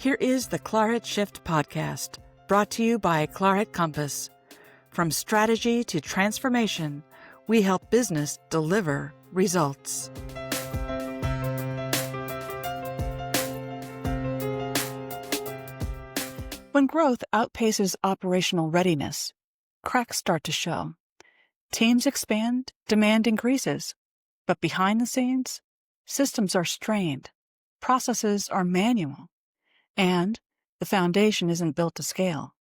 Here is the Klarhet Shift podcast, brought to you by Klarhet Compass. From strategy to transformation, we help business deliver results. When growth outpaces operational readiness, cracks start to show. Teams expand, demand increases. But behind the scenes, systems are strained, processes are manual, and the foundation isn't built to scale.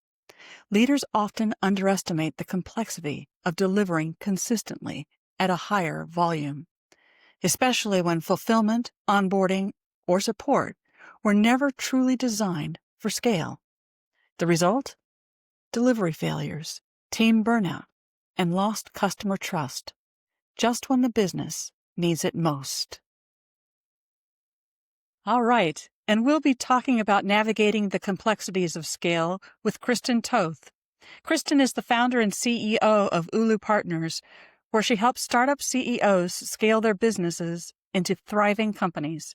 Leaders often underestimate the complexity of delivering consistently at a higher volume, especially when fulfillment, onboarding, or support were never truly designed for scale. The result? Delivery failures, team burnout, and lost customer trust, just when the business needs it most. All right, and we'll be talking about navigating the complexities of scale with Kristin Toth. Kristin is the founder and CEO of Ulu Partners, where she helps startup CEOs scale their businesses into thriving companies.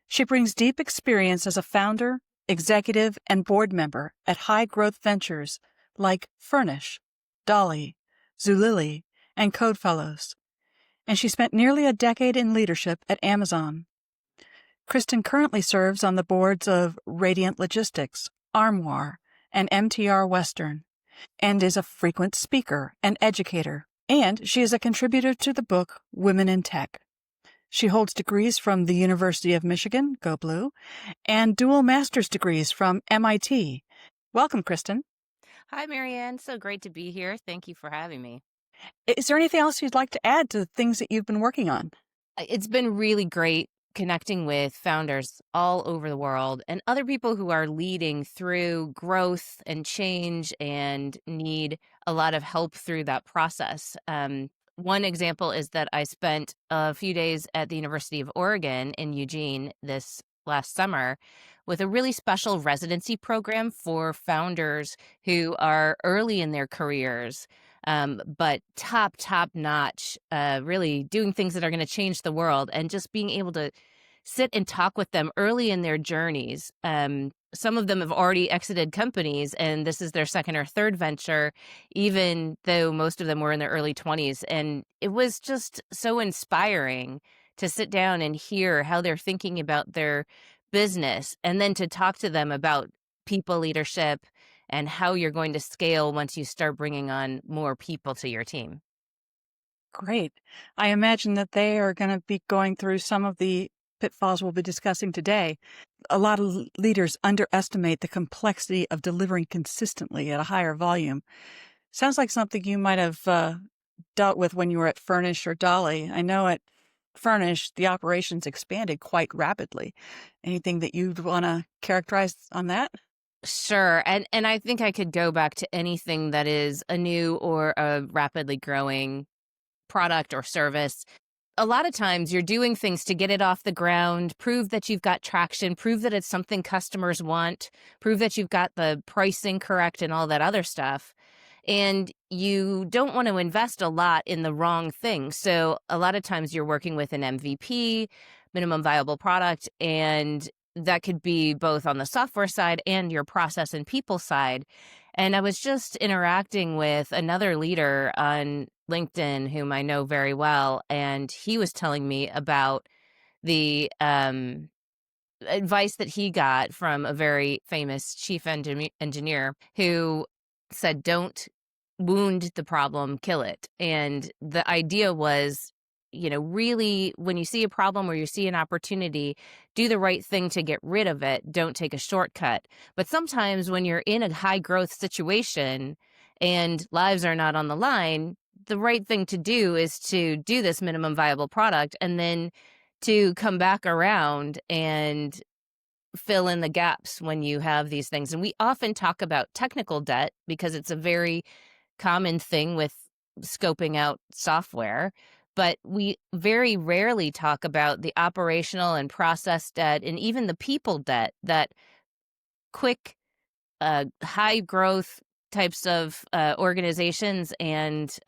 She brings deep experience as a founder, executive, and board member at high-growth ventures like Furnish, Dolly, Zulily, and Codefellows. And she spent nearly a decade in leadership at Amazon. Kristin currently serves on the boards of Radiant Logistics, Armoire, and MTR Western, and is a frequent speaker and educator. And she is a contributor to the book Women in Tech. She holds degrees from the University of Michigan, go Blue, and dual master's degrees from MIT. Welcome, Kristin. Hi, Marianne. So great to be here. Thank you for having me. Is there anything else you'd like to add to the things that you've been working on? It's been really great connecting with founders all over the world and other people who are leading through growth and change and need a lot of help through that process. One example is that I spent a few days at the University of Oregon in Eugene this last summer with a really special residency program for founders who are early in their careers, but top notch, really doing things that are going to change the world, and just being able to sit and talk with them early in their journeys. Some of them have already exited companies, and this is their second or third venture, even though most of them were in their early 20s. And it was just so inspiring to sit down and hear how they're thinking about their business, and then to talk to them about people leadership and how you're going to scale once you start bringing on more people to your team. Great. I imagine that they are going to be going through some of the pitfalls we'll be discussing today. A lot of leaders underestimate the complexity of delivering consistently at a higher volume. Sounds like something you might have dealt with when you were at Furnish or Dolly. I know at Furnish, the operations expanded quite rapidly. Anything that you'd want to characterize on that? Sure. And I think I could go back to anything that is a new or a rapidly growing product or service. A lot of times you're doing things to get it off the ground, prove that you've got traction, prove that it's something customers want, prove that you've got the pricing correct and all that other stuff. And you don't want to invest a lot in the wrong thing. So a lot of times you're working with an MVP, minimum viable product, and that could be both on the software side and your process and people side. And I was just interacting with another leader on LinkedIn whom I know very well, and he was telling me about the advice that he got from a very famous chief engineer who said, don't wound the problem, kill it. And the idea was, really, when you see a problem or you see an opportunity, do the right thing to get rid of it. Don't take a shortcut. But sometimes when you're in a high growth situation and lives are not on the line, the right thing to do is to do this minimum viable product and then to come back around and fill in the gaps when you have these things. And we often talk about technical debt because it's a very common thing with scoping out software, but we very rarely talk about the operational and process debt and even the people debt that quick, high growth types of organizations and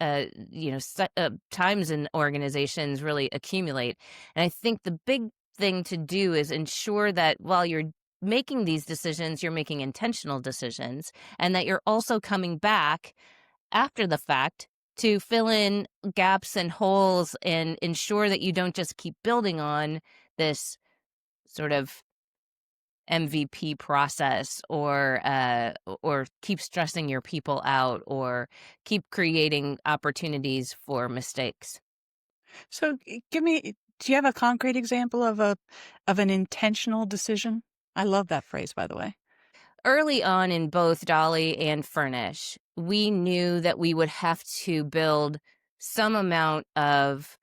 times in organizations really accumulate. And I think the big thing to do is ensure that while you're making these decisions, you're making intentional decisions, and that you're also coming back after the fact to fill in gaps and holes and ensure that you don't just keep building on this sort of MVP process, or keep stressing your people out, or keep creating opportunities for mistakes. So do you have a concrete example of an intentional decision? I love that phrase, by the way. Early on in both Dolly and Furnish, we knew that we would have to build some amount of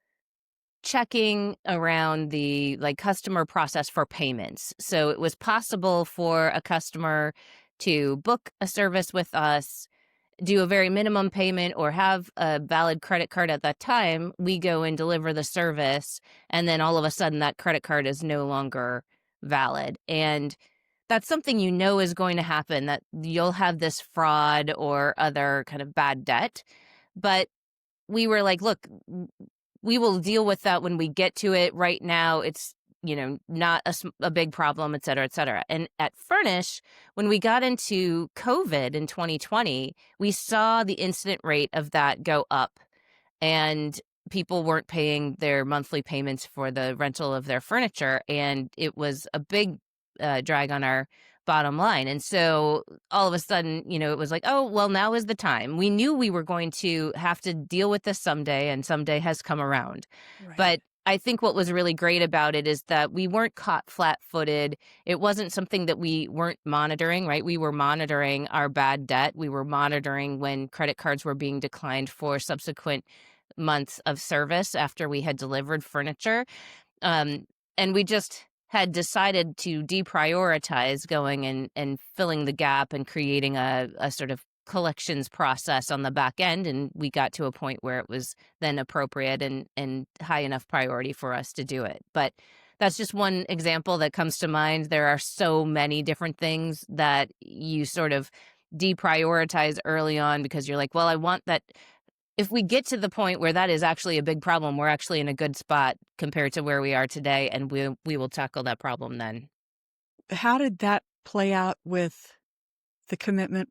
checking around the customer process for payments. So it was possible for a customer to book a service with us, do a very minimum payment, or have a valid credit card at that time. We go and deliver the service, and then all of a sudden that credit card is no longer valid. And that's something is going to happen, that you'll have this fraud or other kind of bad debt. But we were like, look, we will deal with that when we get to it. Right now, it's, not a big problem, et cetera, et cetera. And at Furnish, when we got into COVID in 2020, we saw the incident rate of that go up, and people weren't paying their monthly payments for the rental of their furniture. And it was a big drag on our bottom line. And so all of a sudden, it was like, oh, well, now is the time. We knew we were going to have to deal with this someday, and someday has come around. Right. But I think what was really great about it is that we weren't caught flat-footed. It wasn't something that we weren't monitoring, right? We were monitoring our bad debt. We were monitoring when credit cards were being declined for subsequent months of service after we had delivered furniture. And we just had decided to deprioritize going and filling the gap and creating a sort of collections process on the back end. And we got to a point where it was then appropriate and high enough priority for us to do it. But that's just one example that comes to mind. There are so many different things that you sort of deprioritize early on because you're like, well, I want that. If we get to the point where that is actually a big problem, we're actually in a good spot compared to where we are today, and we will tackle that problem then. How did that play out with the commitment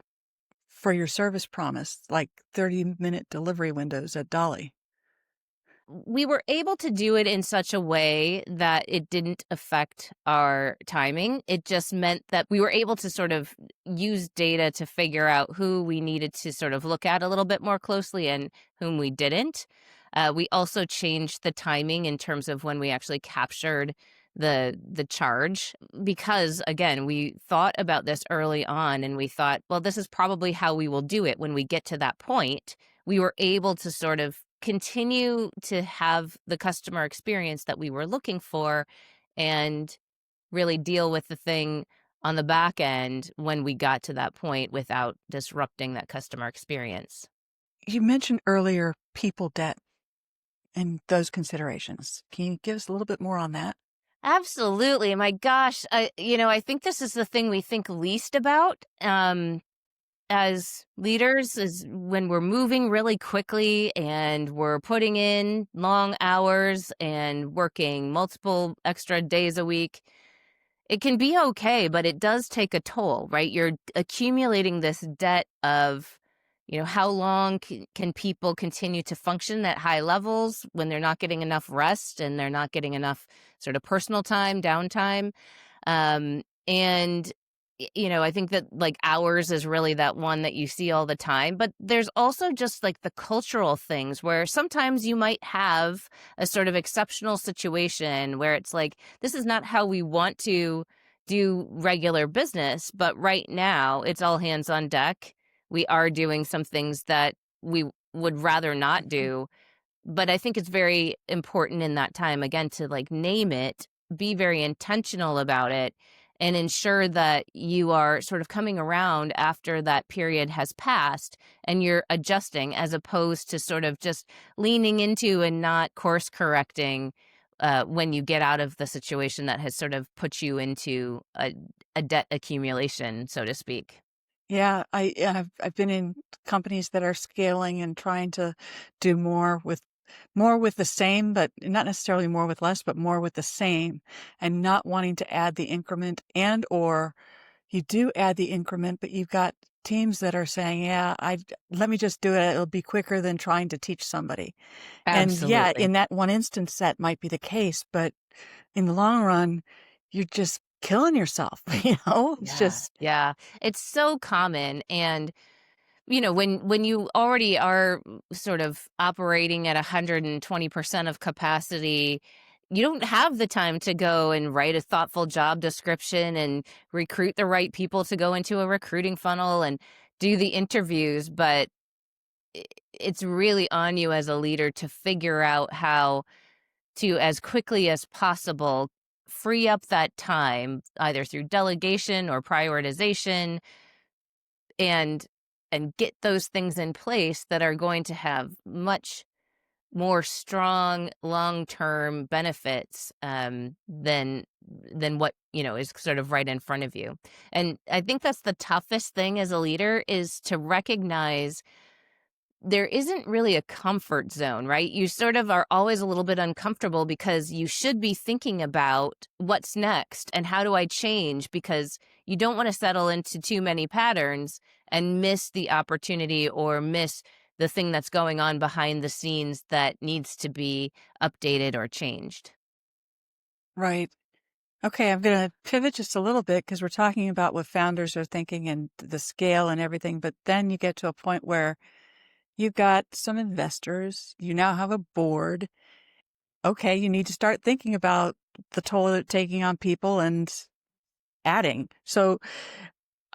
for your service promise, like 30-minute delivery windows at Dolly? We were able to do it in such a way that it didn't affect our timing. It just meant that we were able to sort of use data to figure out who we needed to sort of look at a little bit more closely and whom we didn't. We also changed the timing in terms of when we actually captured the charge, because again, we thought about this early on, and we thought, well, this is probably how we will do it when we get to that point. We were able to sort of continue to have the customer experience that we were looking for, and really deal with the thing on the back end when we got to that point without disrupting that customer experience. You mentioned earlier people debt and those considerations. Can you give us a little bit more on that? Absolutely. My gosh, I think this is the thing we think least about as leaders, is when we're moving really quickly and we're putting in long hours and working multiple extra days a week. It can be okay, but it does take a toll, right? You're accumulating this debt of, how long can people continue to function at high levels when they're not getting enough rest and they're not getting enough sort of personal time, downtime. And I think that hours is really that one that you see all the time. But there's also just the cultural things where sometimes you might have a sort of exceptional situation where it's like, this is not how we want to do regular business, but right now it's all hands on deck. We are doing some things that we would rather not do. But I think it's very important in that time, again, to name it, be very intentional about it, and ensure that you are sort of coming around after that period has passed and you're adjusting, as opposed to sort of just leaning into and not course correcting when you get out of the situation that has sort of put you into a debt accumulation, so to speak. Yeah, I've been in companies that are scaling and trying to do more with more with the same, but not necessarily more with less, but more with the same, and not wanting to add the increment, and or you do add the increment, but you've got teams that are saying, yeah, let me just do it. It'll be quicker than trying to teach somebody. And yeah, Absolutely. in that one instance, that might be the case, but in the long run, you're just killing yourself. It's Yeah. just, Yeah. It's so common. And when you already are sort of operating at 120% of capacity, you don't have the time to go and write a thoughtful job description and recruit the right people to go into a recruiting funnel and do the interviews. But it's really on you as a leader to figure out how to, as quickly as possible, free up that time either through delegation or prioritization, and get those things in place that are going to have much more strong long-term benefits, than what is sort of right in front of you. And I think that's the toughest thing as a leader, is to recognize there isn't really a comfort zone, right? You sort of are always a little bit uncomfortable because you should be thinking about what's next and how do I change, because you don't want to settle into too many patterns and miss the opportunity or miss the thing that's going on behind the scenes that needs to be updated or changed. right. Okay, I'm going to pivot just a little bit because we're talking about what founders are thinking and the scale and everything. But then you get to a point where you've got some investors, you now have a board. Okay, you need to start thinking about the toll it's taking on people and adding. So,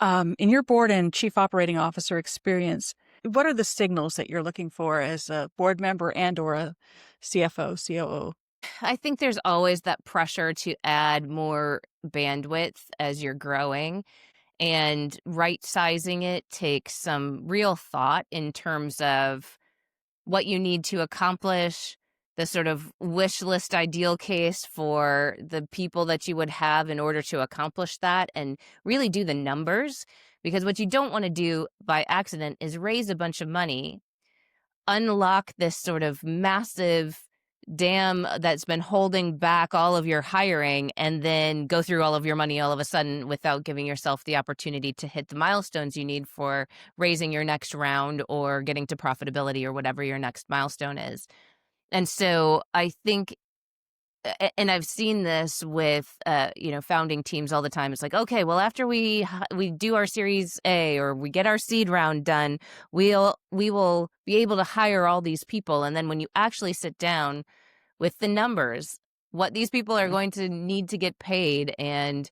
in your board and chief operating officer experience, what are the signals that you're looking for as a board member and or a CFO, COO? I think there's always that pressure to add more bandwidth as you're growing. And right sizing it takes some real thought in terms of what you need to accomplish, the sort of wish list ideal case for the people that you would have in order to accomplish that, and really do the numbers. Because what you don't want to do by accident is raise a bunch of money, unlock this sort of massive dam that's been holding back all of your hiring, and then go through all of your money all of a sudden without giving yourself the opportunity to hit the milestones you need for raising your next round or getting to profitability or whatever your next milestone is. And so I think, and I've seen this with founding teams all the time. It's like, okay, well, after we do our Series A or we get our seed round done, we will be able to hire all these people. And then when you actually sit down with the numbers, what these people are going to need to get paid, and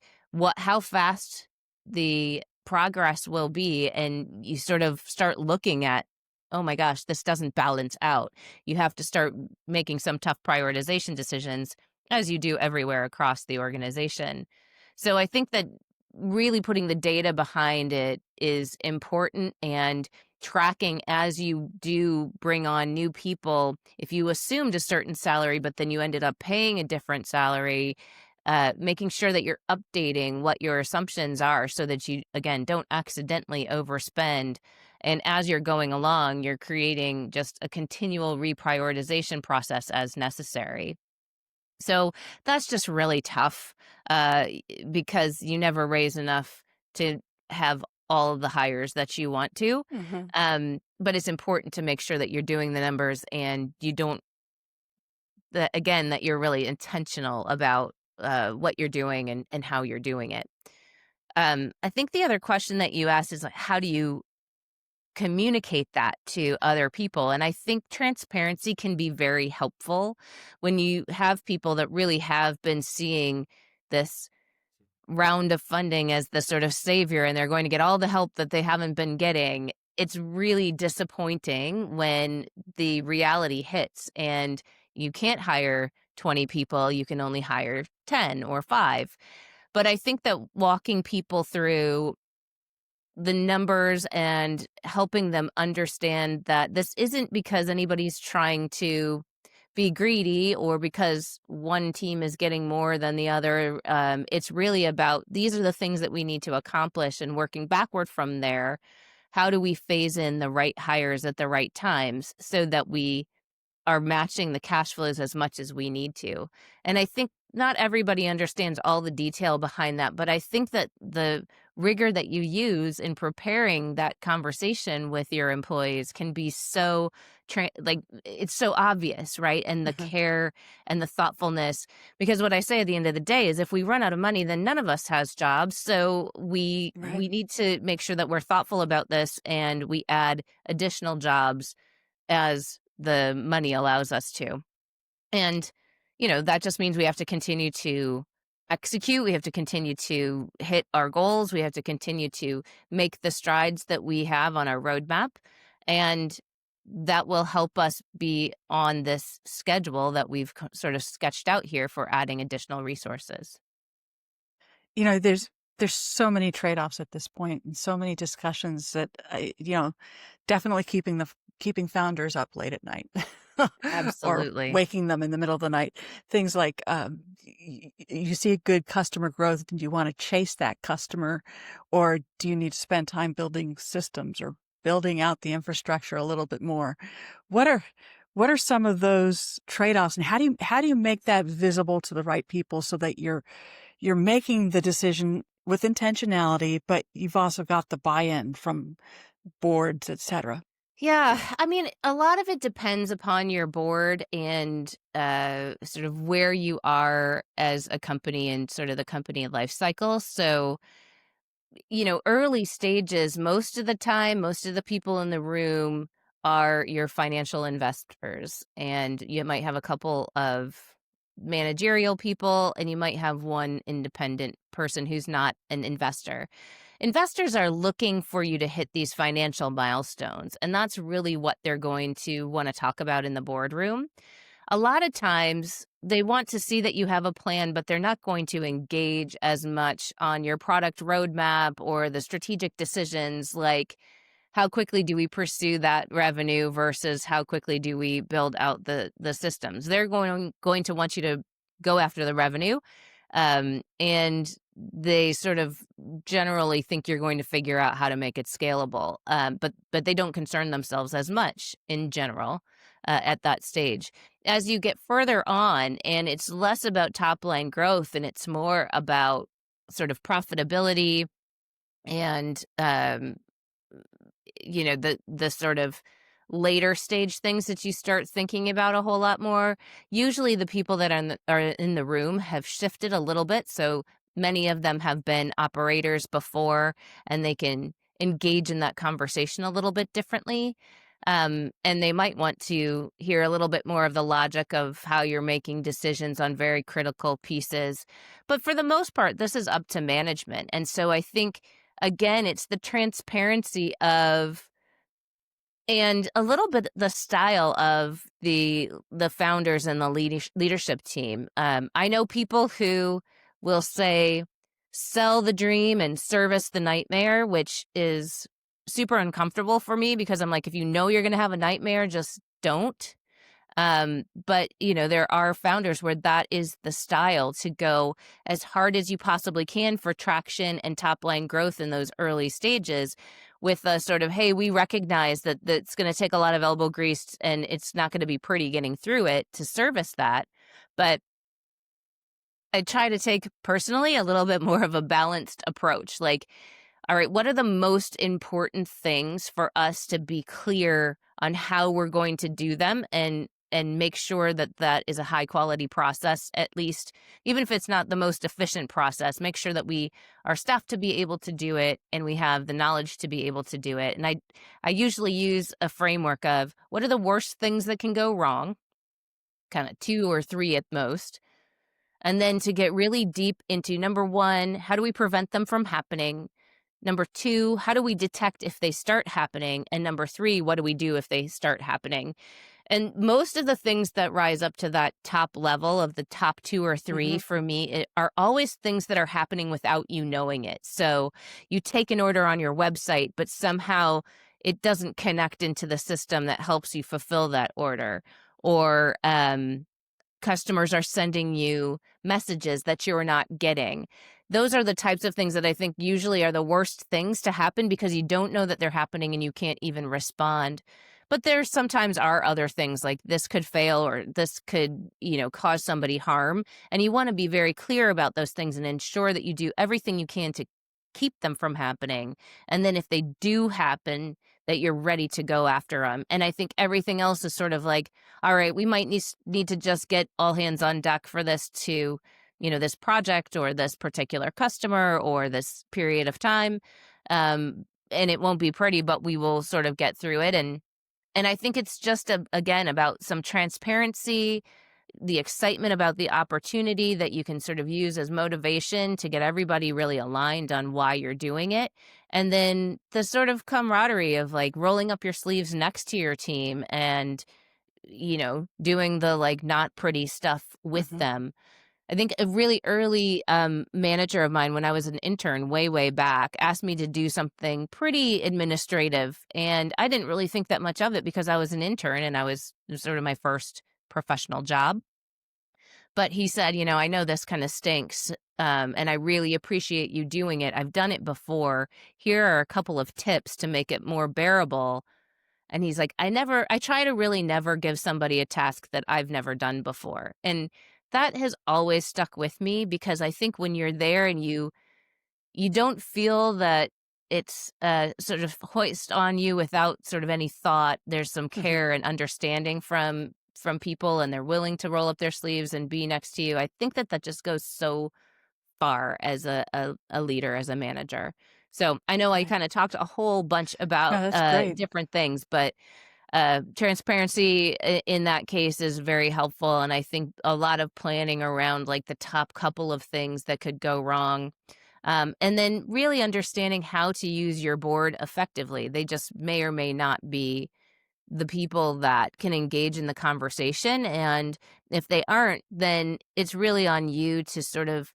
how fast the progress will be, and you sort of start looking at, oh my gosh, this doesn't balance out. You have to start making some tough prioritization decisions, as you do everywhere across the organization. So I think that really putting the data behind it is important, and tracking as you do bring on new people. If you assumed a certain salary, but then you ended up paying a different salary, making sure that you're updating what your assumptions are so that you, again, don't accidentally overspend. And as you're going along, you're creating just a continual reprioritization process as necessary. So that's just really tough, because you never raise enough to have all of the hires that you want to. Mhm. But it's important to make sure that you're doing the numbers, and you don't, that again, that you're really intentional about what you're doing, and how you're doing it. I think the other question that you asked is like, how do you communicate that to other people? And I think transparency can be very helpful when you have people that really have been seeing this round of funding as the sort of savior, and they're going to get all the help that they haven't been getting. It's really disappointing when the reality hits and you can't hire 20 people, you can only hire 10 or 5. But I think that walking people through the numbers and helping them understand that this isn't because anybody's trying to be greedy or because one team is getting more than the other. It's really about, these are the things that we need to accomplish, and working backward from there. How do we phase in the right hires at the right times so that we are matching the cash flows as much as we need to. And I think not everybody understands all the detail behind that, but I think that the rigor that you use in preparing that conversation with your employees can be so like it's so obvious, right? And the Mhm. care and the thoughtfulness, because what I say at the end of the day is if we run out of money, then none of us has jobs. So Right. we need to make sure that we're thoughtful about this and we add additional jobs as the money allows us to. And, that just means we have to continue to execute. We have to continue to hit our goals. We have to continue to make the strides that we have on our roadmap. And that will help us be on this schedule that we've sort of sketched out here for adding additional resources. There's so many trade-offs at this point and so many discussions that definitely keeping founders up late at night or Absolutely. waking them in the middle of the night. Things like you see a good customer growth, and do you want to chase that customer, or do you need to spend time building systems or building out the infrastructure a little bit more? What are what are some of those trade-offs, and how do you make that visible to the right people so that you're making the decision with intentionality, but you've also got the buy-in from boards, etc.? Yeah, I mean, a lot of it depends upon your board and sort of where you are as a company and sort of the company life cycle. So, early stages, most of the time, most of the people in the room are your financial investors. And you might have a couple of managerial people, and you might have one independent person who's not an investor. Investors are looking for you to hit these financial milestones, and that's really what they're going to want to talk about in the boardroom. A lot of times they want to see that you have a plan, but they're not going to engage as much on your product roadmap or the strategic decisions like how quickly do we pursue that revenue versus how quickly do we build out the systems. They're going to want you to go after the revenue, and they sort of generally think you're going to figure out how to make it scalable, but they don't concern themselves as much in general at that stage. As you get further on, and it's less about top line growth and it's more about sort of profitability and the sort of later stage things that you start thinking about a whole lot more. Usually the people that are in the room have shifted a little bit, so many of them have been operators before and they can engage in that conversation a little bit differently. And they might want to hear a little bit more of the logic of how you're making decisions on very critical pieces. But for the most part, this is up to management. And so I think, again, it's the transparency of and a little bit the style of the founders and the leadership team. I know people who will say, "Sell the dream and service the nightmare," which is super uncomfortable for me because I'm like, if you know you're going to have a nightmare, just don't. But there are founders where that is the style to go as hard as you possibly can for traction and top line growth in those early stages with a sort of, hey, we recognize that that's going to take a lot of elbow grease and it's not going to be pretty getting through it to service that. But I try to take personally a little bit more of a balanced approach. Like, all right, what are the most important things for us to be clear on how we're going to do them and make sure that that is a high quality process, at least, even if it's not the most efficient process, make sure that we are staffed to be able to do it and we have the knowledge to be able to do it. And I usually use a framework of what are the worst things that can go wrong, kind of 2 or 3 at most. And then to get really deep into number 1, how do we prevent them from happening? Number 2, how do we detect if they start happening? And number 3, what do we do if they start happening? And most of the things that rise up to that top level of the top 2 or 3 Hmm. for me are always things that are happening without you knowing it. So you take an order on your website, but somehow it doesn't connect into the system that helps you fulfill that order. Or customers are sending you messages that you're not getting. Those are the types of things that I think usually are the worst things to happen because you don't know that they're happening and you can't even respond. But there sometimes are other things like this could fail or this could, cause somebody harm. And you want to be very clear about those things and ensure that you do everything you can to keep them from happening. And then if they do happen, that you're ready to go after them. And I think everything else is sort of like, all right, we might need to just get all hands on deck for this to, this project or this particular customer or this period of time. And it won't be pretty, but we will sort of get through it. And I think it's just, again, about some transparency, the excitement about the opportunity that you can sort of use as motivation to get everybody really aligned on why you're doing it. And then the sort of camaraderie of like rolling up your sleeves next to your team and, doing the like not pretty stuff with Hmm. them. I think a really early manager of mine when I was an intern way, way back asked me to do something pretty administrative. And I didn't really think that much of it because I was an intern and it was sort of my first professional job. But he said, I know this kind of stinks. And I really appreciate you doing it. I've done it before. Here are a couple of tips to make it more bearable. And he's like, I try to really never give somebody a task that I've never done before. And that has always stuck with me because I think when you're there and you don't feel that it's sort of hoist on you without sort of any thought, there's some Hmm. care and understanding from people and they're willing to roll up their sleeves and be next to you. I think that just goes so far as a leader, as a manager. So I know I Right. kind of talked a whole bunch No, about that's great. different things, but transparency in that case is very helpful. And I think a lot of planning around like the top couple of things that could go wrong. And then really understanding how to use your board effectively. They just may or may not be the people that can engage in the conversation. And if they aren't, then it's really on you to sort of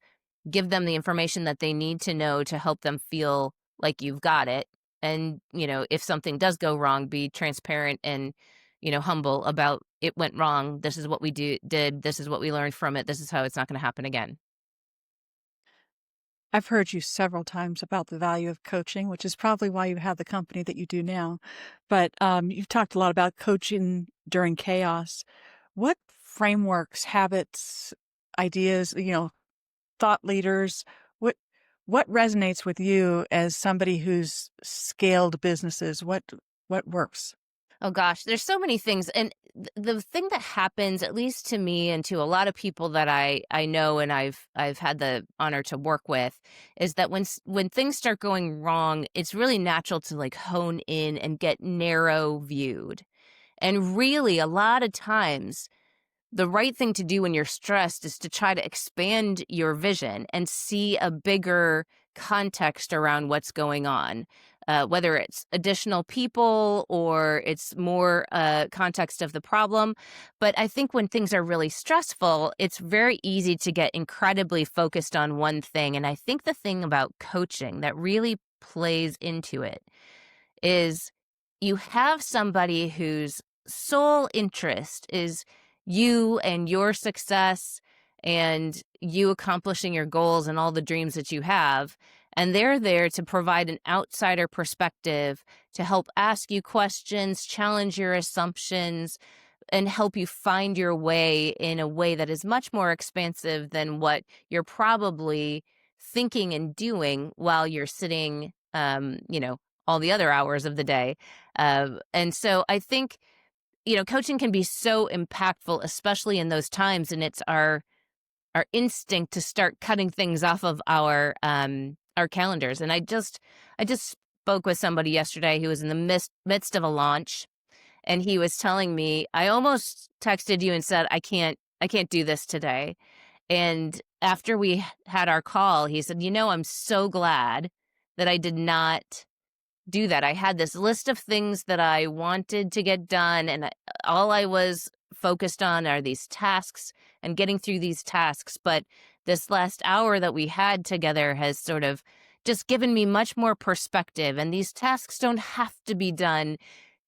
give them the information that they need to know to help them feel like you've got it. And, if something does go wrong, be transparent and, humble about it went wrong. This is what we did. This is what we learned from it. This is how it's not going to happen again. I've heard you several times about the value of coaching, which is probably why you have the company that you do now. But you've talked a lot about coaching during chaos. What frameworks, habits, ideas, thought leaders, what what resonates with you as somebody who's scaled businesses? What works? Oh gosh, there's so many things, and the thing that happens, at least to me and to a lot of people that I know and I've had the honor to work with, is that when things start going wrong, it's really natural to like hone in and get narrow viewed, and really a lot of times the right thing to do when you're stressed is to try to expand your vision and see a bigger context around what's going on, whether it's additional people or it's more context of the problem. But I think when things are really stressful, it's very easy to get incredibly focused on one thing. And I think the thing about coaching that really plays into it is you have somebody whose sole interest is you and your success and you accomplishing your goals and all the dreams that you have. And they're there to provide an outsider perspective to help ask you questions, challenge your assumptions, and help you find your way in a way that is much more expansive than what you're probably thinking and doing while you're sitting, all the other hours of the day. And so I think, coaching can be so impactful, especially in those times. And it's our instinct to start cutting things off of our calendars. And I just spoke with somebody yesterday who was in the midst of a launch, and he was telling me, I almost texted you and said, I can't do this today. And after we had our call, he said, I'm so glad that I did not do that. I had this list of things that I wanted to get done, and all I was focused on are these tasks and getting through these tasks. But this last hour that we had together has sort of just given me much more perspective. And these tasks don't have to be done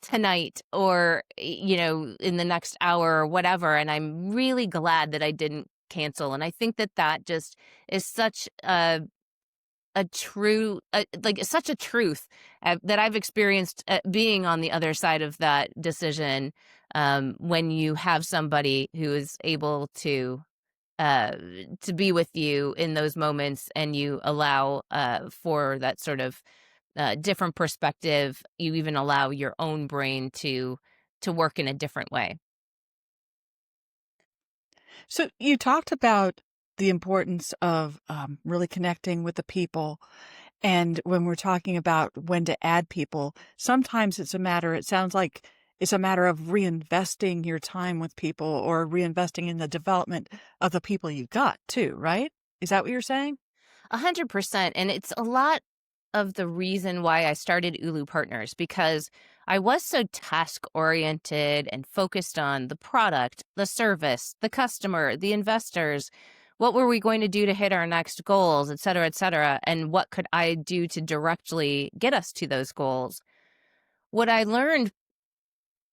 tonight or, in the next hour or whatever. And I'm really glad that I didn't cancel. And I think that just is such a true, like such a truth that I've experienced being on the other side of that decision. When you have somebody who is able uh, to be with you in those moments, and you allow for that sort of different perspective, you even allow your own brain to work in a different way. So you talked about the importance of really connecting with the people. And when we're talking about when to add people, sometimes it sounds like it's a matter of reinvesting your time with people or reinvesting in the development of the people you got too, right? Is that what you're saying? 100%. And it's a lot of the reason why I started Ulu Partners, because I was so task oriented and focused on the product, the service, the customer, the investors. What were we going to do to hit our next goals, et cetera, et cetera? And what could I do to directly get us to those goals? What I learned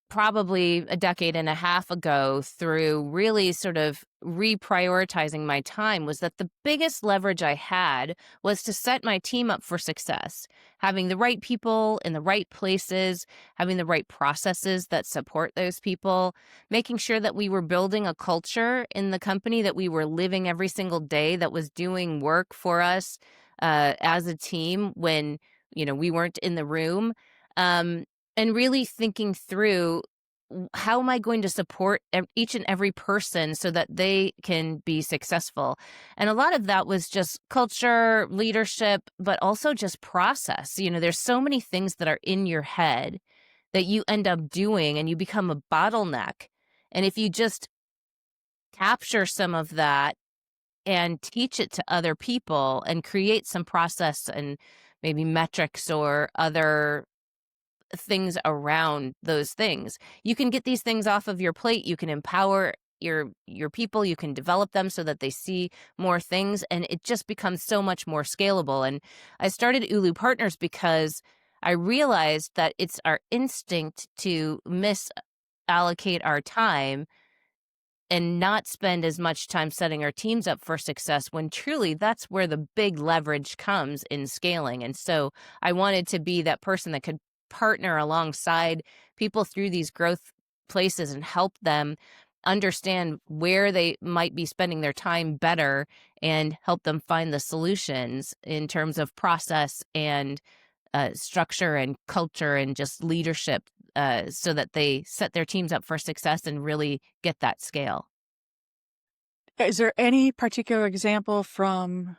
probably a decade and a half ago through really sort of reprioritizing my time was that the biggest leverage I had was to set my team up for success, having the right people in the right places, having the right processes that support those people, making sure that we were building a culture in the company that we were living every single day that was doing work for us as a team when we weren't in the room. Um, and really thinking through, how am I going to support each and every person so that they can be successful? And a lot of that was just culture, leadership, but also just process. There's so many things that are in your head that you end up doing, and you become a bottleneck. And if you just capture some of that and teach it to other people and create some process and maybe metrics or other things around those things, you can get these things off of your plate. You can empower your people, you can develop them so that they see more things, and it just becomes so much more scalable. And I started Ulu Partners because I realized that it's our instinct to misallocate our time and not spend as much time setting our teams up for success, when truly that's where the big leverage comes in scaling. And so I wanted to be that person that could partner alongside people through these growth places and help them understand where they might be spending their time better, and help them find the solutions in terms of process and structure and culture and just leadership, so that they set their teams up for success and really get that scale. Is there any particular example from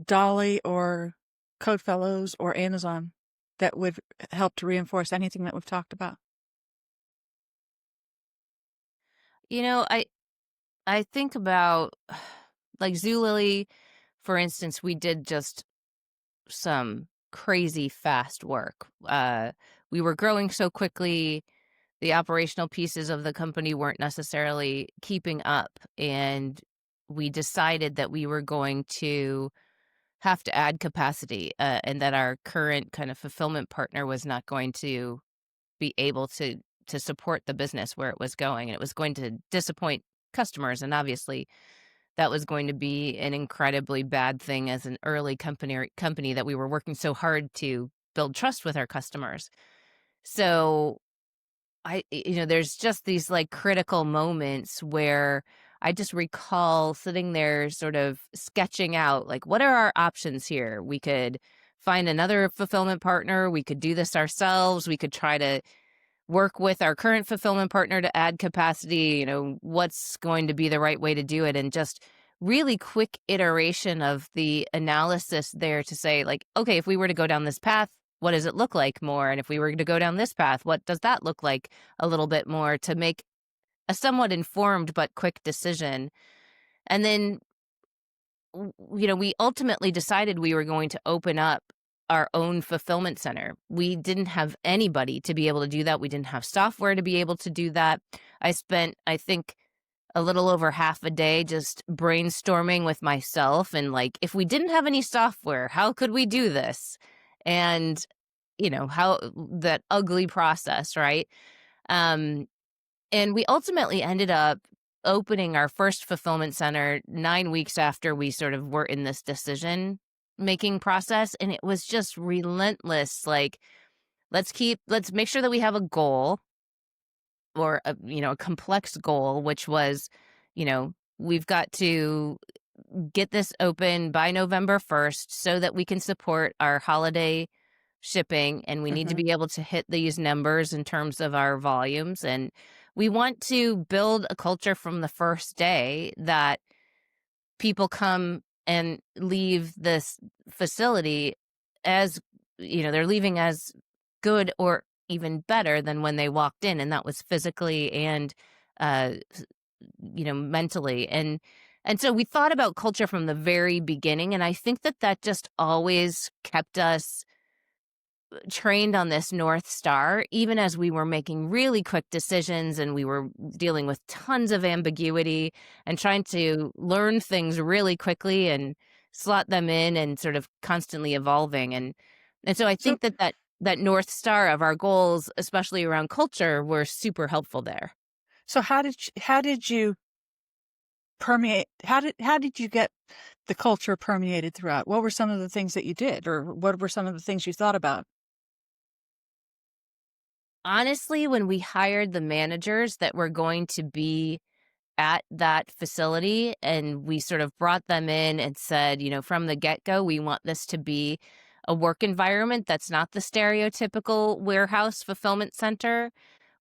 Dolly or Code Fellows or Amazon that would help to reinforce anything that we've talked about? I think about like Zulily, for instance. We did just some crazy fast work. We were growing so quickly, the operational pieces of the company weren't necessarily keeping up, and we decided that we were going to have to add capacity, and that our current kind of fulfillment partner was not going to be able to support the business where it was going, and it was going to disappoint customers. And obviously that was going to be an incredibly bad thing as an early company that we were working so hard to build trust with our customers. So there's just these like critical moments where I just recall sitting there sort of sketching out, like, what are our options here? We could find another fulfillment partner. We could do this ourselves. We could try to work with our current fulfillment partner to add capacity. What's going to be the right way to do it? And just really quick iteration of the analysis there to say, like, okay, if we were to go down this path, what does it look like more? And if we were to go down this path, what does that look like a little bit more, to make a somewhat informed but quick decision? And then, we ultimately decided we were going to open up our own fulfillment center. We didn't have anybody to be able to do that. We didn't have software to be able to do that. I spent, I think, a little over half a day just brainstorming with myself, and like, if we didn't have any software, how could we do this? And how that ugly process, right? Um, and we ultimately ended up opening our first fulfillment center 9 weeks after we sort of were in this decision making process, and it was just relentless. Like, let's make sure that we have a goal, or a complex goal, which was, we've got to get this open by November 1st so that we can support our holiday shipping, and we need to Mhm. be able to hit these numbers in terms of our volumes. And we want to build a culture from the first day that people come and leave this facility as, they're leaving as good or even better than when they walked in, and that was physically and uh mentally. And so we thought about culture from the very beginning, and I think that just always kept us trained on this North Star, even as we were making really quick decisions and we were dealing with tons of ambiguity and trying to learn things really quickly and slot them in and sort of constantly evolving. And so I So think that North Star of our goals, especially around culture, were super helpful there. so how did you permeate how did you get the culture permeated throughout? What were some of the things that you did, or what were some of the things you thought about? Honestly, when we hired the managers that were going to be at that facility, and we sort of brought them in and said, from the get-go, we want this to be a work environment that's not the stereotypical warehouse fulfillment center.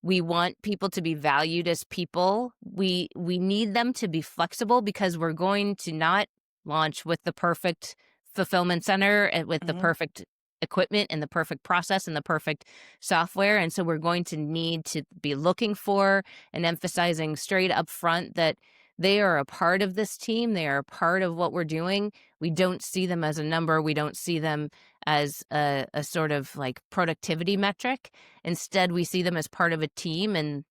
We want people to be valued as people. We need them to be flexible, because we're going to not launch with the perfect fulfillment center and with the Mhm. perfect equipment and the perfect process and the perfect software. And so we're going to need to be looking for and emphasizing straight up front that they are a part of this team. They are a part of what we're doing. We don't see them as a number. We don't see them as a sort of like productivity metric. Instead, we see them as part of a team, and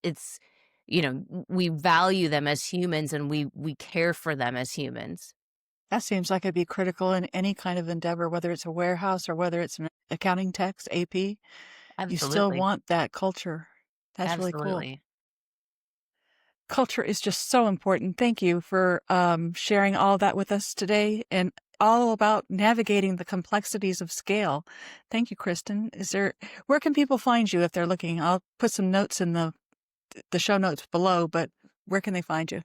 it's, we value them as humans, and we care for them as humans. That seems like it'd be critical in any kind of endeavor, whether it's a warehouse or whether it's an accounting text, AP. You still Absolutely. want that culture. That's really cool. Absolutely. Culture is just so important. Thank you for sharing all that with us today, and all about navigating the complexities of scale. Thank you, Kristin. Where can people find you if they're looking? I'll put some notes in the show notes below, but where can they find you?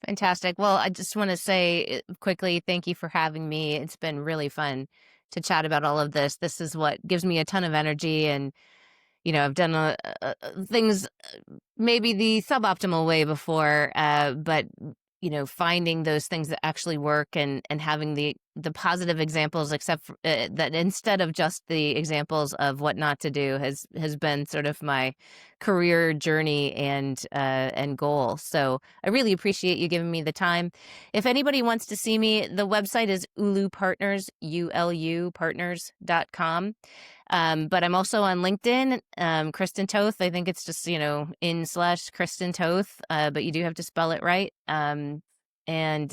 Fantastic. Well, I just want to say quickly, thank you for having me. It's been really fun to chat about all of this. This is what gives me a ton of energy, and I've done things maybe the suboptimal way before, but finding those things that actually work, and having the positive examples, except for, that instead of just the examples of what not to do, has been sort of my career journey and goal. So I really appreciate you giving me the time. If anybody wants to see me, the website is Ulu Partners, ULU partners.com. But I'm also on LinkedIn, Kristin Toth. I think it's just, /Kristin Toth, but you do have to spell it right. And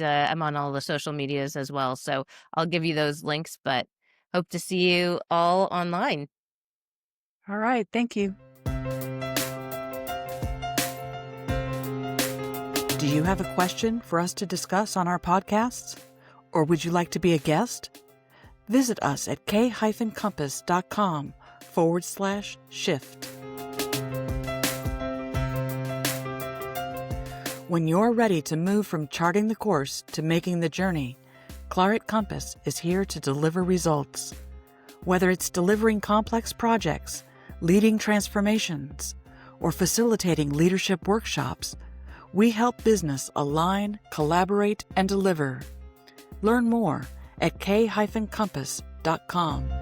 I'm on all the social medias as well. So I'll give you those links, but hope to see you all online. All right. Thank you. Do you have a question for us to discuss on our podcasts? Or would you like to be a guest? Visit us at k-compass.com/shift. When you're ready to move from charting the course to making the journey, Klarhet Compass is here to deliver results. Whether it's delivering complex projects, leading transformations, or facilitating leadership workshops, we help business align, collaborate, and deliver. Learn more at k-compass.com.